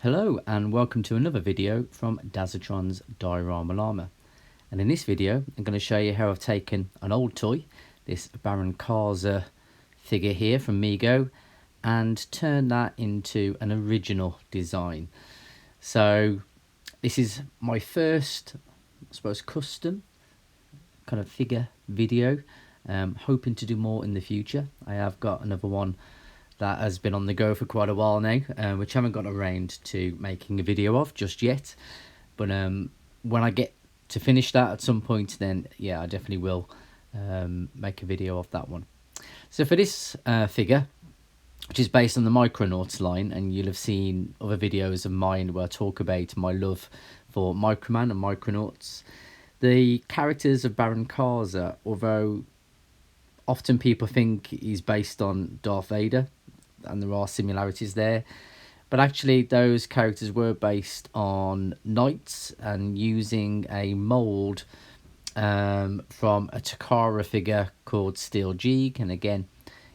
Hello and welcome to another video from Dazatron's Diorama Llama. And in this video I'm going to show you how I've taken an old toy, this Baron Karza figure here from Mego, and turned that into an original design. So this is my first, I suppose, custom kind of figure video. Hoping to do more in the future. I have got another one that has been on the go for quite a while now, which I haven't got around to making a video of just yet. But when I get to finish that at some point, then yeah, I definitely will make a video of that one. So for this figure, which is based on the Micronaut line, and you'll have seen other videos of mine where I talk about my love for Microman and Micronauts. The characters of Baron Karza, although often people think he's based on Darth Vader, and there are similarities there, but actually those characters were based on knights and using a mould from a Takara figure called Steel Jeeg. And again,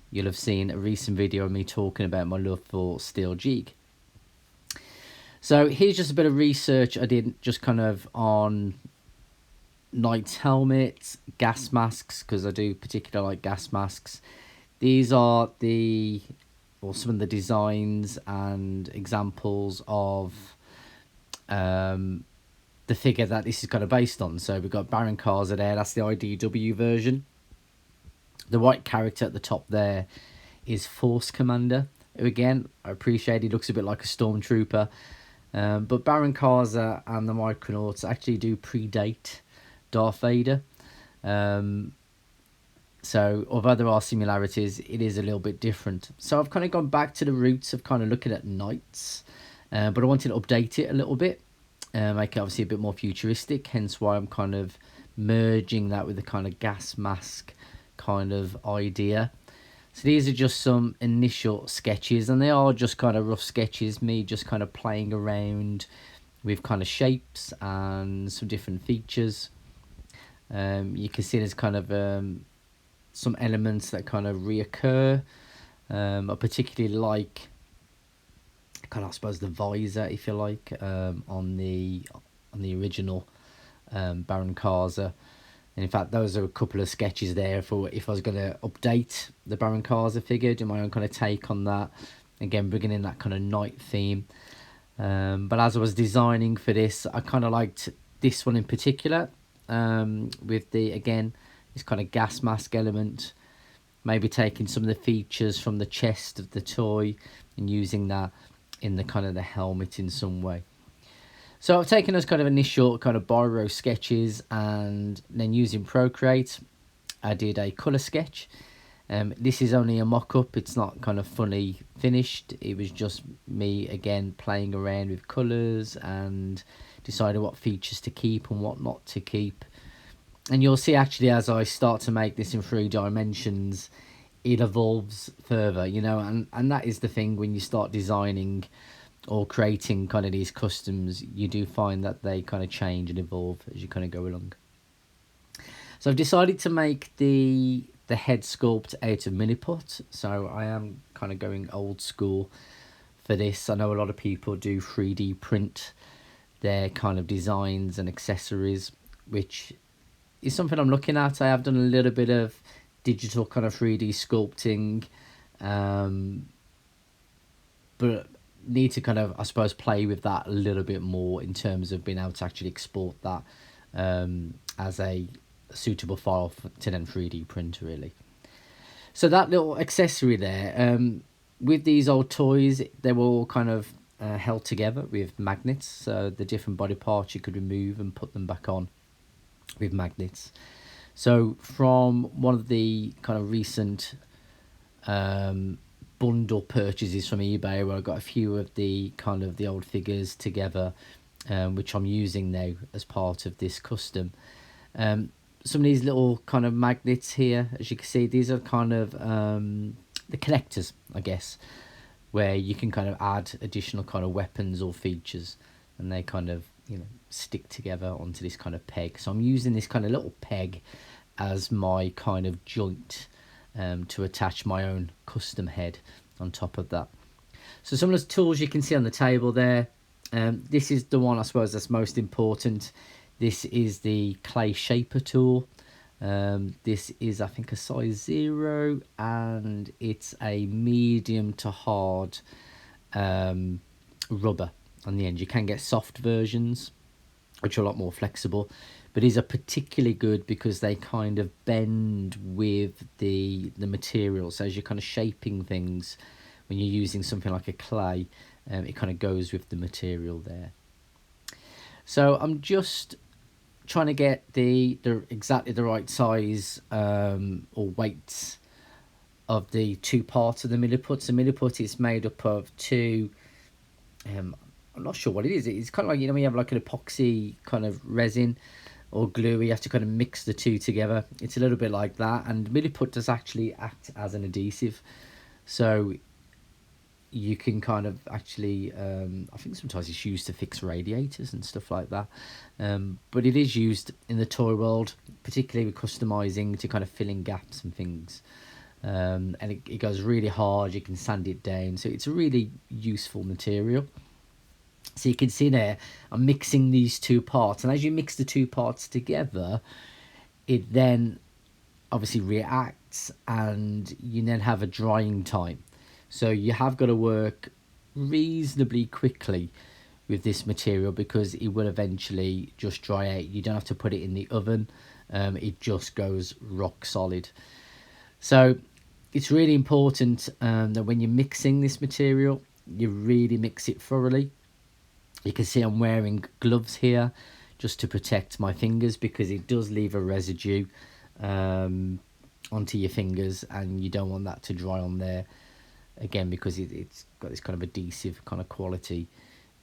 you'll have seen a recent video of me talking about my love for Steel Jeeg. So here's just a bit of research I did just kind of on knights helmets, gas masks, because I do particularly like gas masks. These are some of the designs and examples of the figure that this is kind of based on. So we've got Baron Karza there, that's the IDW version. The white character at the top there is Force Commander, who again, I appreciate he looks a bit like a stormtrooper. But Baron Karza and the Micronauts actually do predate Darth Vader. So although there are similarities, it is a little bit different. So I've kind of gone back to the roots of kind of looking at knights, but I wanted to update it a little bit, make it obviously a bit more futuristic, hence why I'm kind of merging that with the kind of gas mask kind of idea. So these are just some initial sketches, and they are just kind of rough sketches, me just kind of playing around with kind of shapes and some different features. You can see there's kind of some elements that kind of reoccur. I particularly like kind of, I suppose, the visor, if you like, on the original Baron Karza. And in fact, those are a couple of sketches there for if I was going to update the Baron Karza figure, do my own kind of take on that. Again, bringing in that kind of knight theme. But as I was designing for this, I kind of liked this one in particular, with the, again, this kind of gas mask element, maybe taking some of the features from the chest of the toy and using that in the kind of the helmet in some way. So I've taken those kind of initial kind of biro sketches, and then using Procreate, I did a colour sketch. This is only a mock-up, it's not kind of fully finished. It was just me, again, playing around with colours and deciding what features to keep and what not to keep. And you'll see actually as I start to make this in 3 dimensions, it evolves further, you know, and that is the thing when you start designing or creating kind of these customs, you do find that they kind of change and evolve as you kind of go along. So I've decided to make the head sculpt out of Miniput, so I am kind of going old school for this. I know a lot of people do 3D print their kind of designs and accessories, which is something I'm looking at. I have done a little bit of digital kind of 3D sculpting, but need to kind of, I suppose, play with that a little bit more in terms of being able to actually export that as a suitable file to then 3D print, really. So that little accessory there, with these old toys, they were all kind of held together with magnets, so the different body parts you could remove and put them back on with magnets. So from one of the kind of recent bundle purchases from eBay, where I got a few of the kind of the old figures together, which I'm using now as part of this custom. Some of these little kind of magnets here, as you can see, these are kind of the connectors, I guess, where you can kind of add additional kind of weapons or features, and they kind of, you know, stick together onto this kind of peg. So I'm using this kind of little peg as my kind of joint to attach my own custom head on top of that. So some of the tools you can see on the table there, This is the one I suppose that's most important. This is the clay shaper tool. This is, I think, a size 0, and it's a medium to hard rubber on the end. You can get soft versions, which are a lot more flexible, but these are particularly good because they kind of bend with the material. So as you're kind of shaping things, when you're using something like a clay, it kind of goes with the material there. So I'm just trying to get the exactly the right size or weights of the two parts of the milliput. So milliput is made up of two, I'm not sure what it is. It's kind of like, you know, when you have like an epoxy kind of resin or glue, you have to kind of mix the two together. It's a little bit like that, and milliput does actually act as an adhesive. So you can kind of actually, I think sometimes it's used to fix radiators and stuff like that. But it is used in the toy world, particularly with customizing to kind of fill in gaps and things. And it goes really hard, you can sand it down. So it's a really useful material. So you can see there, I'm mixing these two parts. And as you mix the two parts together, it then obviously reacts, and you then have a drying time. So you have got to work reasonably quickly with this material because it will eventually just dry out. You don't have to put it in the oven. It just goes rock solid. So it's really important that when you're mixing this material, you really mix it thoroughly. You can see I'm wearing gloves here just to protect my fingers because it does leave a residue onto your fingers, and you don't want that to dry on there again because it's got this kind of adhesive kind of quality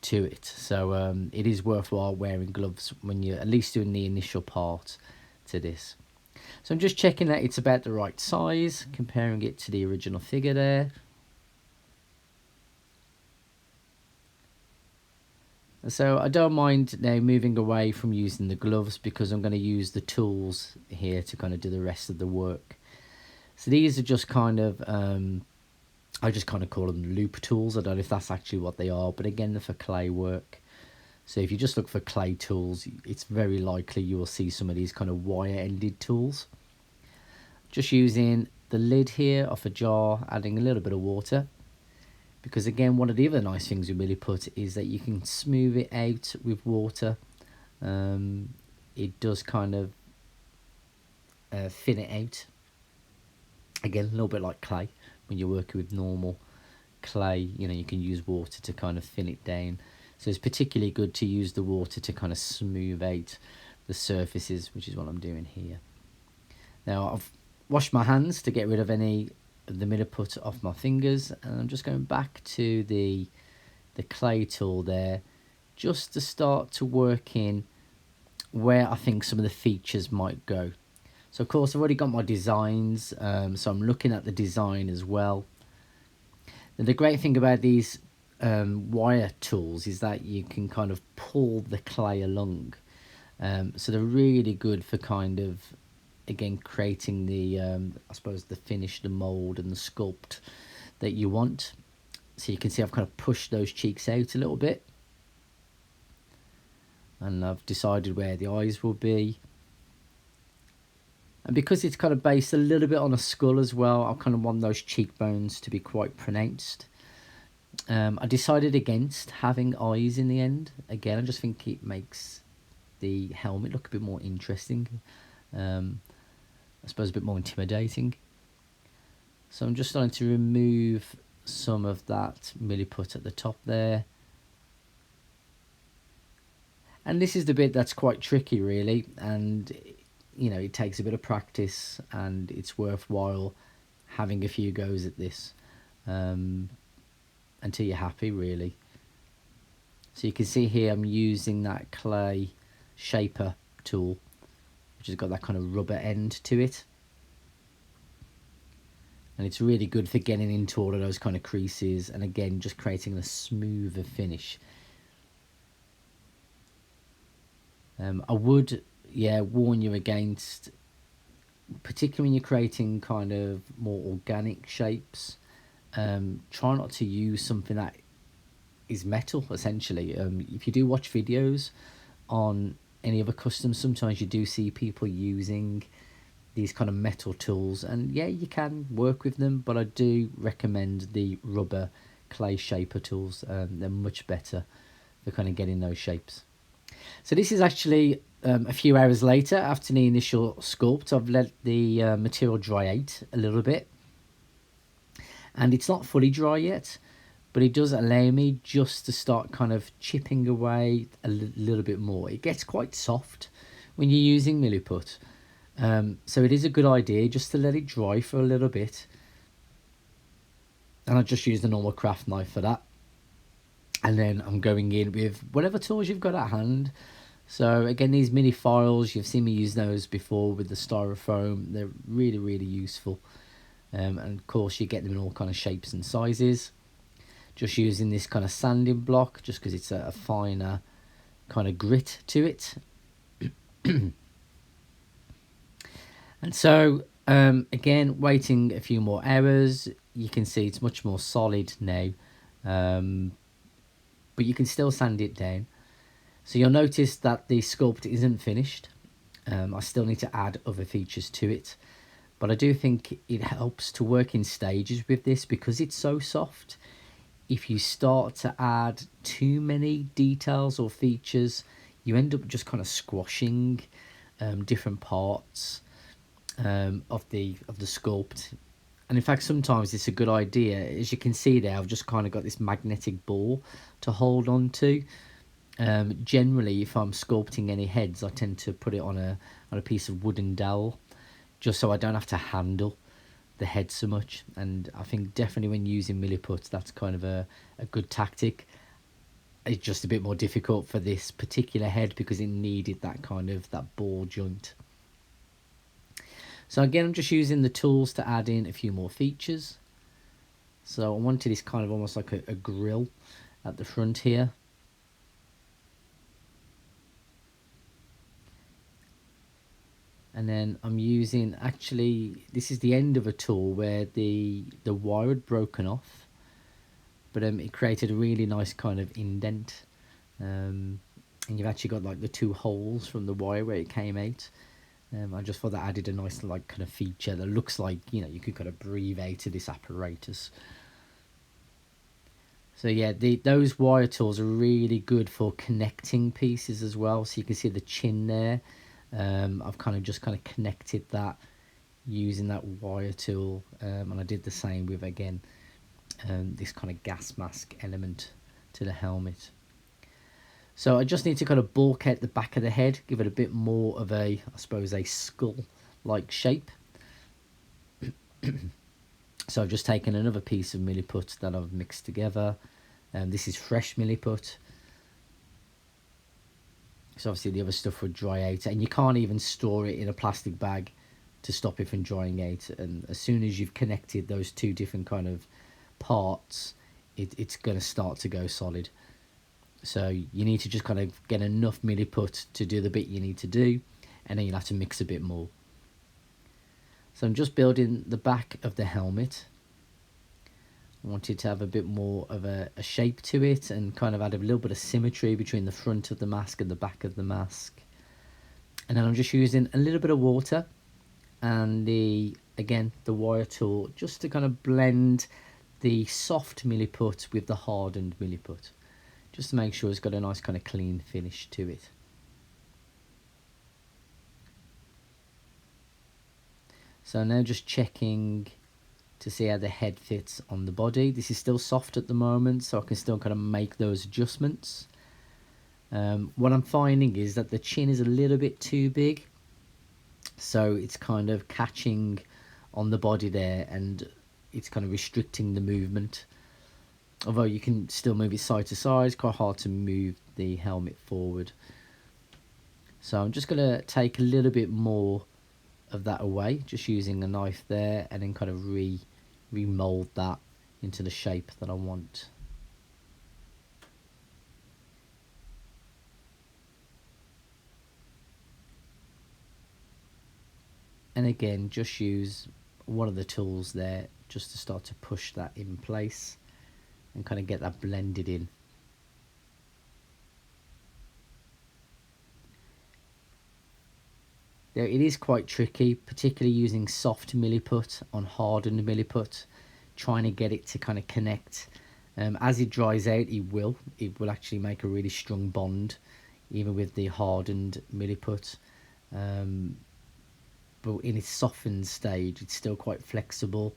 to it. So it is worthwhile wearing gloves when you're at least doing the initial part to this. So I'm just checking that it's about the right size, comparing it to the original figure there. So I don't mind now moving away from using the gloves because I'm going to use the tools here to kind of do the rest of the work. So these are just kind of, I just kind of call them loop tools. I don't know if that's actually what they are, but again, they're for clay work. So if you just look for clay tools, it's very likely you will see some of these kind of wire-ended tools. Just using the lid here off a jar, adding a little bit of water. Because again, one of the other nice things with milliput is that you can smooth it out with water. It does kind of thin it out. Again, a little bit like clay. When you're working with normal clay, you know, you can use water to kind of thin it down. So it's particularly good to use the water to kind of smooth out the surfaces, which is what I'm doing here. Now I've washed my hands to get rid of any of the milliput off my fingers, and I'm just going back to the clay tool there just to start to work in where I think some of the features might go. So of course I've already got my designs, so I'm looking at the design as well. And the great thing about these wire tools is that you can kind of pull the clay along. So they're really good for kind of, again, creating the, I suppose, the finish, the mould and the sculpt that you want. So you can see I've kind of pushed those cheeks out a little bit. And I've decided where the eyes will be. And because it's kind of based a little bit on a skull as well, I kind of want those cheekbones to be quite pronounced. I decided against having eyes in the end. Again, I just think it makes the helmet look a bit more interesting. I suppose a bit more intimidating. So I'm just starting to remove some of that milliput at the top there. And this is the bit that's quite tricky, really, and you know, it takes a bit of practice, and it's worthwhile having a few goes at this until you're happy, really. So you can see here I'm using that clay shaper tool, which has got that kind of rubber end to it, and it's really good for getting into all of those kind of creases, and again, just creating a smoother finish. I would, warn you against, particularly when you're creating kind of more organic shapes, try not to use something that is metal essentially. If you do watch videos on any other customs, sometimes you do see people using these kind of metal tools, and yeah, you can work with them, but I do recommend the rubber clay shaper tools. They're much better for kind of getting those shapes. So this is actually a few hours later after the initial sculpt. I've let the material dry out a little bit, and it's not fully dry yet, but it does allow me just to start kind of chipping away a little bit more. It gets quite soft when you're using milliput, so it is a good idea just to let it dry for a little bit. And I just use the normal craft knife for that, and then I'm going in with whatever tools you've got at hand. So again, these mini files, you've seen me use those before with the styrofoam. They're really, really useful. And of course you get them in all kind of shapes and sizes. Just using this kind of sanding block just because it's a finer kind of grit to it. And so again, waiting a few more hours, you can see it's much more solid now, but you can still sand it down. So you'll notice that the sculpt isn't finished. I still need to add other features to it, but I do think it helps to work in stages with this because it's so soft. If you start to add too many details or features, you end up just kind of squashing different parts of the sculpt. And in fact, sometimes it's a good idea. As you can see there, I've just kind of got this magnetic ball to hold on to. Generally, if I'm sculpting any heads, I tend to put it on a piece of wooden dowel, just so I don't have to handle the head so much. And I think definitely when using milliputs, that's kind of a good tactic. It's just a bit more difficult for this particular head because it needed that kind of that ball joint. So again, I'm just using the tools to add in a few more features. So I wanted this kind of almost like a grill at the front here. And then I'm using, actually, this is the end of a tool where the wire had broken off, but it created a really nice kind of indent. And you've actually got like the two holes from the wire where it came out. I just thought that added a nice like kind of feature that looks like, you know, you could kind of breathe out of this apparatus. So yeah, those wire tools are really good for connecting pieces as well. So you can see the chin there. I've kind of connected that using that wire tool, and I did the same with, again, this kind of gas mask element to the helmet. So I just need to kind of bulk out the back of the head, give it a bit more of a, I suppose, a skull-like shape. So I've just taken another piece of milliput that I've mixed together, and this is fresh milliput. So obviously the other stuff would dry out, and you can't even store it in a plastic bag to stop it from drying out. And as soon as you've connected those two different kind of parts, it's going to start to go solid. So you need to just kind of get enough milliput to do the bit you need to do, and then you'll have to mix a bit more. So I'm just building the back of the helmet. I wanted to have a bit more of a shape to it and kind of add a little bit of symmetry between the front of the mask and the back of the mask. And then I'm just using a little bit of water and again the wire tool just to kind of blend the soft milliput with the hardened milliput, just to make sure it's got a nice kind of clean finish to it. So now just checking to see how the head fits on the body. This is still soft at the moment, so I can still kind of make those adjustments. What I'm finding is that the chin is a little bit too big, so it's kind of catching on the body there, and it's kind of restricting the movement. Although you can still move it side to side, it's quite hard to move the helmet forward. So I'm just going to take a little bit more of that away, just using a knife there, and then kind of remold that into the shape that I want. And again, just use one of the tools there just to start to push that in place and kind of get that blended in. Now, it is quite tricky, particularly using soft milliput on hardened milliput, trying to get it to kind of connect. As it dries out, it will actually make a really strong bond, even with the hardened milliput. But in its softened stage, it's still quite flexible,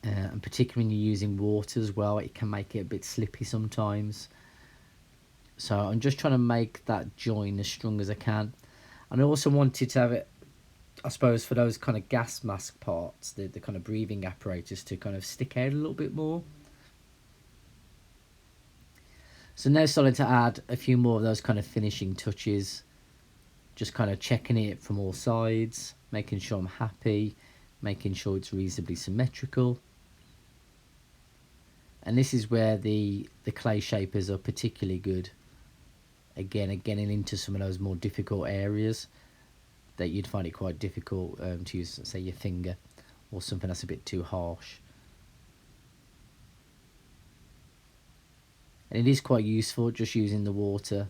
and particularly when you're using water as well, it can make it a bit slippy sometimes. So I'm just trying to make that join as strong as I can. And I also wanted to have it, I suppose, for those kind of gas mask parts, the kind of breathing apparatus, to kind of stick out a little bit more. So now starting to add a few more of those kind of finishing touches, just kind of checking it from all sides, making sure I'm happy, making sure it's reasonably symmetrical. And this is where the clay shapers are particularly good. Again, getting into some of those more difficult areas that you'd find it quite difficult to use, say, your finger, or something that's a bit too harsh. And it is quite useful just using the water.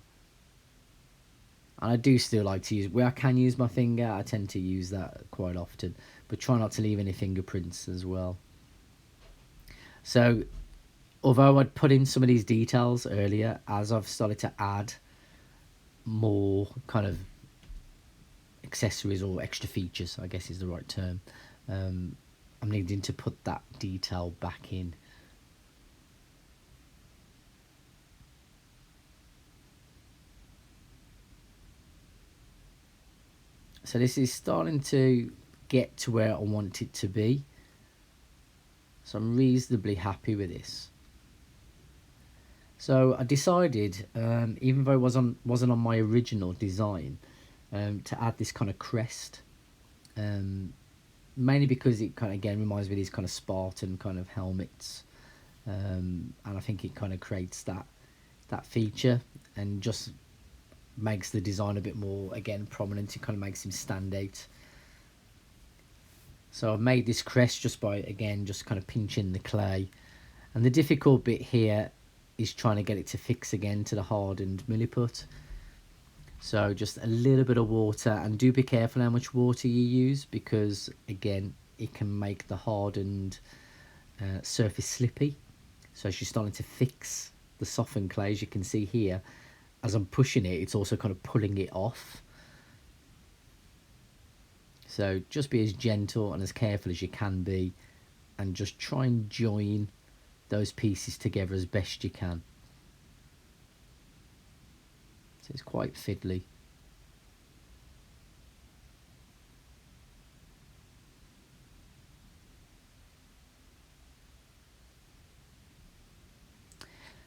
And I do still like to use, where I can use my finger, I tend to use that quite often, but try not to leave any fingerprints as well. So although I'd put in some of these details earlier, as I've started to add more kind of accessories or extra features, I guess is the right term, I'm needing to put that detail back in. So this is starting to get to where I want it to be. So I'm reasonably happy with this. So I decided, even though it wasn't on my original design, to add this kind of crest. Mainly because it kind of, again, reminds me of these kind of Spartan kind of helmets. And I think it kind of creates that feature and just makes the design a bit more, again, prominent. It kind of makes him stand out. So I've made this crest just by, again, just kind of pinching the clay. And the difficult bit here is trying to get it to fix again to the hardened milliput. So just a little bit of water, and do be careful how much water you use, because again, it can make the hardened surface slippy. So she's starting to fix the softened clay, as you can see here. As I'm pushing it, it's also kind of pulling it off. So just be as gentle and as careful as you can be, and just try and join those pieces together as best you can. So it's quite fiddly.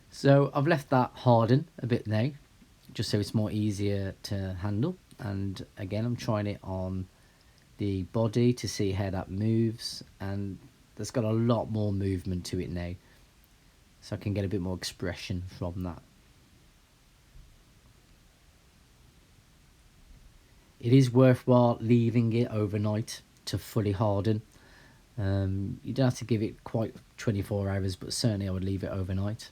So I've left that harden a bit now, just so it's more easier to handle. And again, I'm trying it on the body to see how that moves, and there's got a lot more movement to it now, so I can get a bit more expression from that. It is worthwhile leaving it overnight to fully harden. You don't have to give it quite 24 hours, but certainly I would leave it overnight.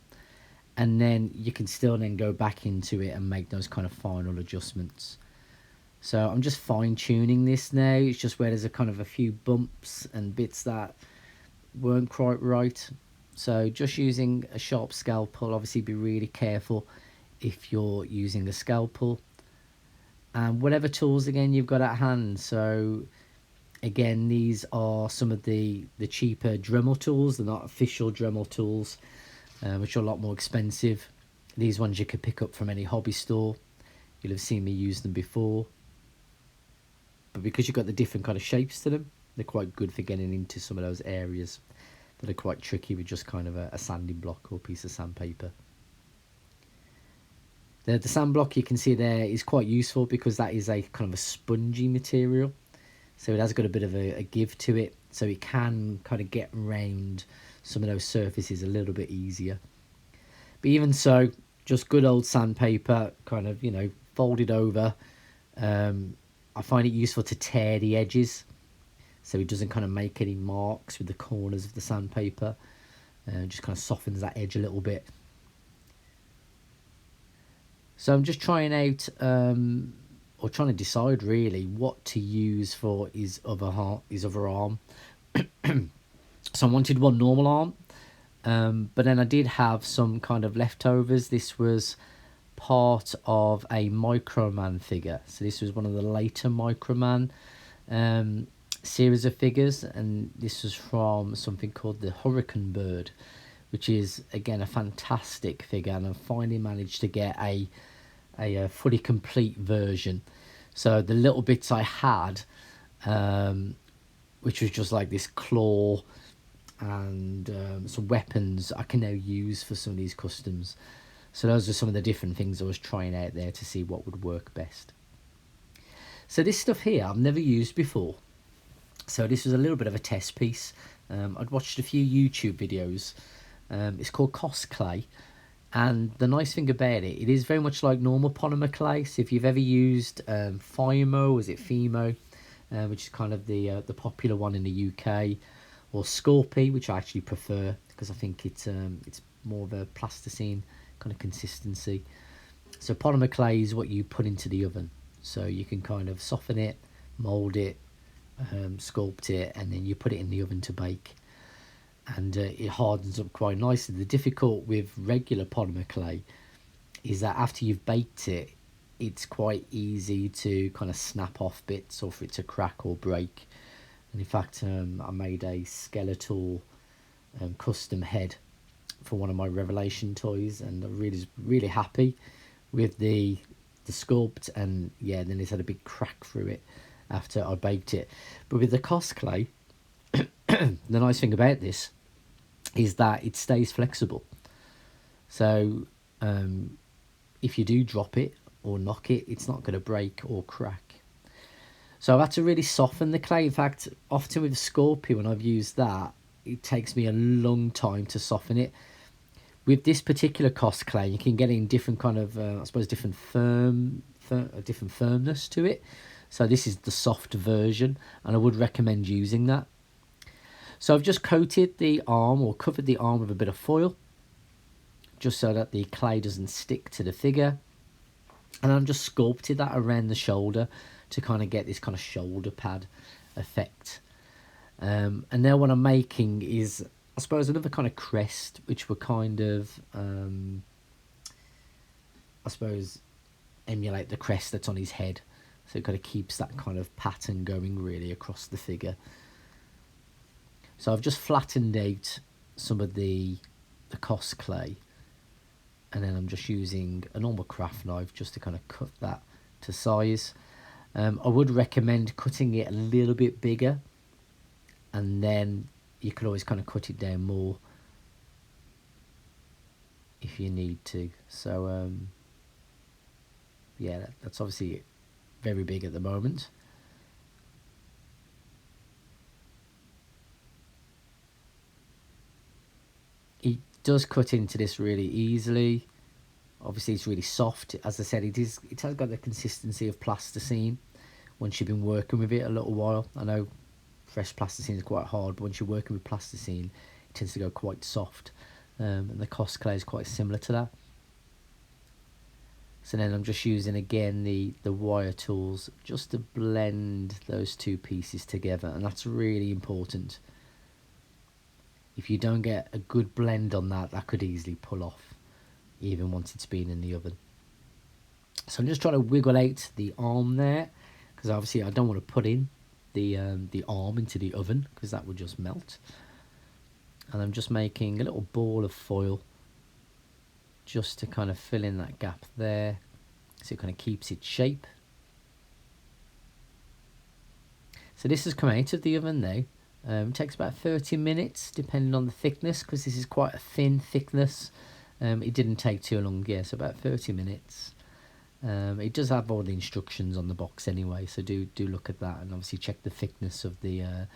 And then you can still then go back into it and make those kind of final adjustments. So I'm just fine tuning this now. It's just where there's a kind of a few bumps and bits that weren't quite right. So just using a sharp scalpel. Obviously be really careful if you're using a scalpel. And whatever tools, again, you've got at hand. So again, these are some of the cheaper Dremel tools. They're not official Dremel tools, which are a lot more expensive. These ones you could pick up from any hobby store. You'll have seen me use them before. But because you've got the different kind of shapes to them, they're quite good for getting into some of those areas that are quite tricky with just kind of a sanding block or piece of sandpaper. The sand block you can see there is quite useful because that is a kind of a spongy material. So it has got a bit of a give to it. So it can kind of get around some of those surfaces a little bit easier. But even so, just good old sandpaper, kind of, you know, folded over. I find it useful to tear the edges so it doesn't kind of make any marks with the corners of the sandpaper. Just kind of softens that edge a little bit. So I'm just trying out or trying to decide really what to use for his other arm. So I wanted one normal arm, but then I did have some kind of leftovers. This was part of a Microman figure. So this was one of the later Microman series of figures, and this was from something called the Hurricane Bird, which is again a fantastic figure, and I finally managed to get a fully complete version. So the little bits I had, which was just like this claw and some weapons, I can now use for some of these customs. So those are some of the different things I was trying out there to see what would work best. So this stuff here I've never used before. So this was a little bit of a test piece. I'd watched a few YouTube videos. It's called Cost Clay. And the nice thing about it, it is very much like normal polymer clay. So if you've ever used Fimo, is it Fimo, which is kind of the popular one in the UK, or Scorpy, which I actually prefer because I think it's more of a plasticine kind of consistency. So polymer clay is what you put into the oven. So you can kind of soften it, mould it, sculpt it, and then you put it in the oven to bake. And it hardens up quite nicely. The difficult with regular polymer clay is that after you've baked it, it's quite easy to kind of snap off bits or for it to crack or break. And in fact, I made a skeletal custom head for one of my Revelation toys, and I'm really happy with the sculpt. And yeah, then it's had a big crack through it after I baked it. But with the Cost Clay, the nice thing about this is that it stays flexible. So if you do drop it or knock it, it's not going to break or crack. So I've had to really soften the clay. In fact, often with Scorpio, when I've used that, it takes me a long time to soften it. With this particular Cost Clay, you can get it in different kind of, I suppose, different firmness to it. So this is the soft version, and I would recommend using that. So I've just coated the arm, or covered the arm with a bit of foil, just so that the clay doesn't stick to the figure. And I'm just sculpted that around the shoulder to kind of get this kind of shoulder pad effect. And now what I'm making is, I suppose, another kind of crest, which will kind of, I suppose, emulate the crest that's on his head. So it kind of keeps that kind of pattern going really across the figure. So I've just flattened out some of the Cost Clay, and then I'm just using a normal craft knife just to kind of cut that to size. I would recommend cutting it a little bit bigger, and then you could always kind of cut it down more if you need to. So yeah, that's obviously very big at the moment. It does cut into this really easily. Obviously it's really soft. As I said, it has got the consistency of plasticine once you've been working with it a little while. I know fresh plasticine is quite hard, but once you're working with plasticine, it tends to go quite soft. And the Cost Clay is quite similar to that. So then I'm just using again the wire tools just to blend those two pieces together, and that's really important. If you don't get a good blend on that, that could easily pull off, even once it's been in the oven. So I'm just trying to wiggle out the arm there, because obviously I don't want to put in the arm into the oven, because that would just melt. And I'm just making a little ball of foil just to kind of fill in that gap there, so it kind of keeps its shape. So this has come out of the oven now. It takes about 30 minutes depending on the thickness, because this is quite a thin thickness. It didn't take too long, yeah, so about 30 minutes. It does have all the instructions on the box anyway, so do look at that, and obviously check the thickness of the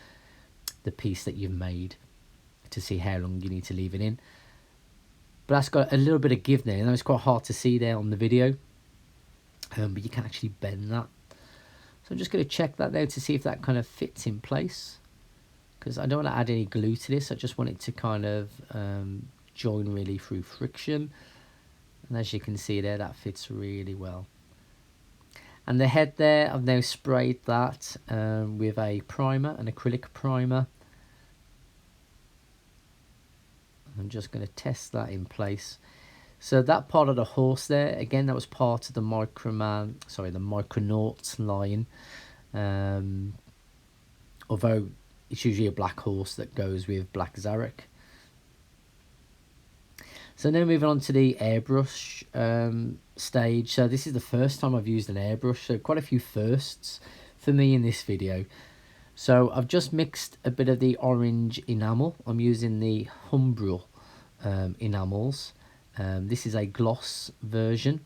piece that you've made to see how long you need to leave it in. But that's got a little bit of give there. I know it's quite hard to see there on the video, but you can actually bend that. So I'm just going to check that now to see if that kind of fits in place, because I don't want to add any glue to this. I just want it to kind of join really through friction. And as you can see there, that fits really well. And the head there, I've now sprayed that with a primer, an acrylic primer. I'm just going to test that in place. So that part of the horse there, again, that was part of the Micronaut line. Although it's usually a black horse that goes with black Zarek. So now moving on to the airbrush stage. So this is the first time I've used an airbrush, so quite a few firsts for me in this video. So I've just mixed a bit of the orange enamel. I'm using the Humbrol enamels. This is a gloss version.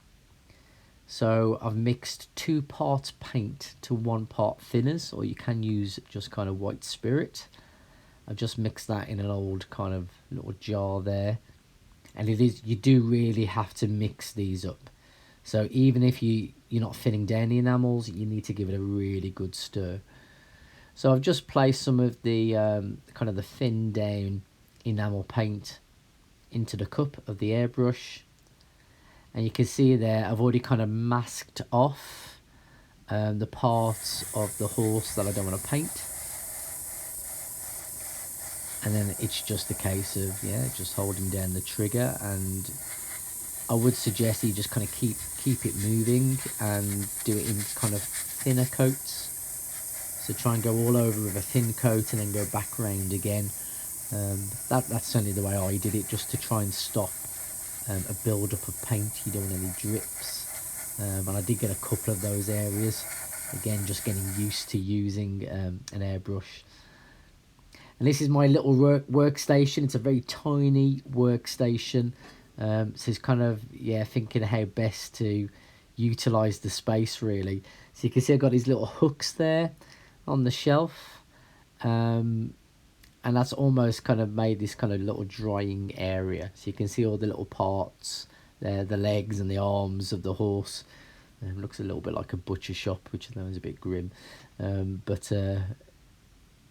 So I've mixed 2 parts paint to 1 part thinners, or you can use just kind of white spirit. I've just mixed that in an old kind of little jar there. And you do really have to mix these up. So even if you're not thinning down the enamels, you need to give it a really good stir. So I've just placed some of the kind of the thinned down enamel paint into the cup of the airbrush. And you can see there, I've already kind of masked off the parts of the horse that I don't want to paint. And then it's just a case of, just holding down the trigger. And I would suggest you just kind of keep it moving and do it in kind of thinner coats. So try and go all over with a thin coat and then go back round again. That's certainly the way I did it, just to try and stop a build-up of paint. You don't want any drips. And I did get a couple of those areas. Again, just getting used to using an airbrush. And this is my little workstation. It's a very tiny workstation. So it's kind of, thinking how best to utilise the space, really. So you can see I've got these little hooks there on the shelf. And that's almost kind of made this kind of little drying area. So you can see all the little parts there, the legs and the arms of the horse. Looks a little bit like a butcher shop, which I know is a bit grim.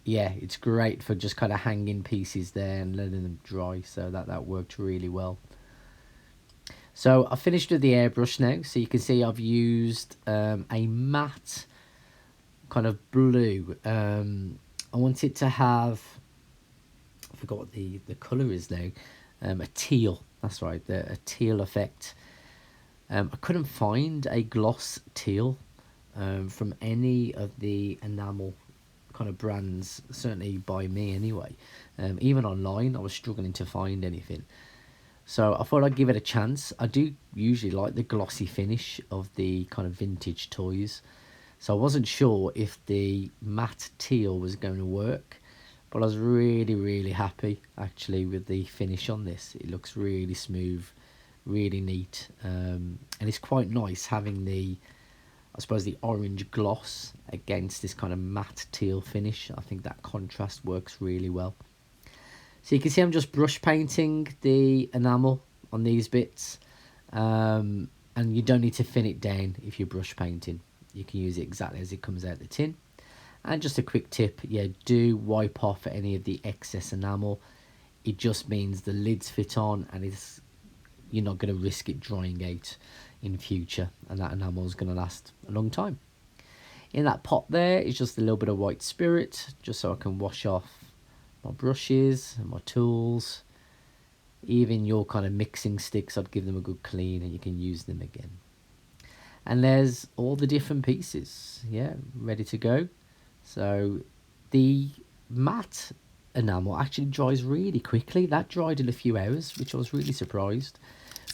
Yeah, it's great for just kind of hanging pieces there and letting them dry. So that worked really well. So I finished with the airbrush now. So you can see I've used a matte kind of blue. I want it to have, I forgot what the colour is now, a teal. That's right, a teal effect. I couldn't find a gloss teal from any of the enamel kind of brands, certainly by me anyway. Even online I was struggling to find anything, so I thought I'd give it a chance. I do usually like the glossy finish of the kind of vintage toys, so I wasn't sure if the matte teal was going to work, but I was really happy actually with the finish on this. It looks really smooth, really neat, and it's quite nice having the, I suppose, the orange gloss against this kind of matte teal finish. I think that contrast works really well. So you can see I'm just brush painting the enamel on these bits. And you don't need to thin it down if you're brush painting. You can use it exactly as it comes out the tin. And just a quick tip, do wipe off any of the excess enamel. It just means the lids fit on, and you're not going to risk it drying out in future, and that enamel is going to last a long time. In that pot there is just a little bit of white spirit, just so I can wash off my brushes and my tools. Even your kind of mixing sticks, I'd give them a good clean and you can use them again. And there's all the different pieces, ready to go. So the matte enamel actually dries really quickly. That dried in a few hours, which I was really surprised.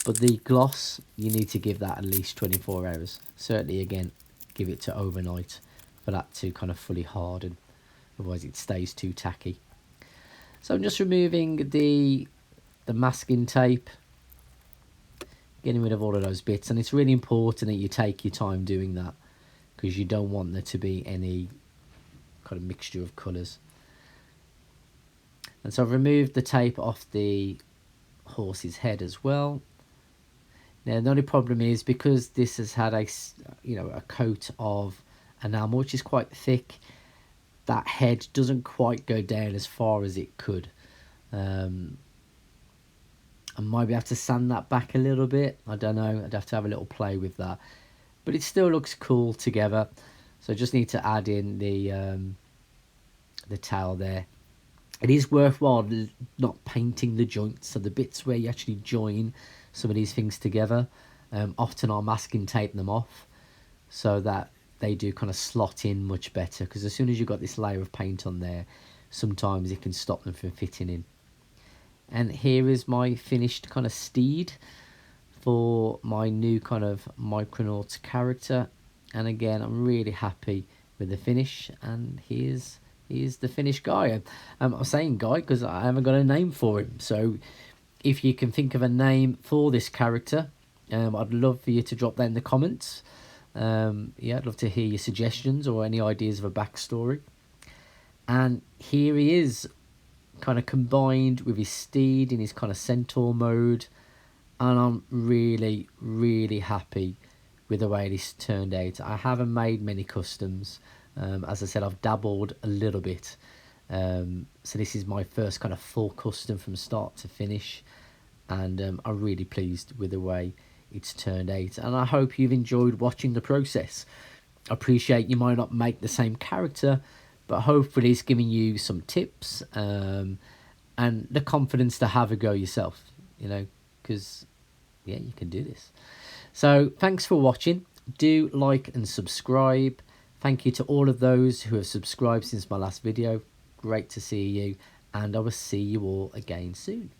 But the gloss, you need to give that at least 24 hours. Certainly, again, give it to overnight for that to kind of fully harden. Otherwise, it stays too tacky. So I'm just removing the masking tape, getting rid of all of those bits. And it's really important that you take your time doing that, because you don't want there to be any kind of mixture of colours. And so I've removed the tape off the horse's head as well. Now the only problem is, because this has had a coat of enamel which is quite thick, that head doesn't quite go down as far as it could. I might have to sand that back a little bit. I don't know. I'd have to have a little play with that. but it still looks cool together. So I just need to add in the tail there. It is worthwhile not painting the joints, so the bits where you actually join some of these things together. Often I'll masking tape them off so that they do kind of slot in much better, because as soon as you've got this layer of paint on there, sometimes it can stop them from fitting in. And here is my finished kind of steed for my new kind of Micronaut character. And again, I'm really happy with the finish, and here's the finished guy. I'm saying guy because I haven't got a name for him, so if you can think of a name for this character, I'd love for you to drop that in the comments. Yeah, I'd love to hear your suggestions or any ideas of a backstory. And here he is, kind of combined with his steed in his kind of centaur mode, and I'm really, really happy with the way this turned out. I haven't made many customs. As I said, I've dabbled a little bit. So this is my first kind of full custom from start to finish, and I'm really pleased with the way it's turned out, and I hope you've enjoyed watching the process. I appreciate you might not make the same character, but hopefully it's giving you some tips and the confidence to have a go yourself, you know, because yeah, you can do this. So thanks for watching. Do like and subscribe. Thank you to all of those who have subscribed since my last video. Great to see you, and I will see you all again soon.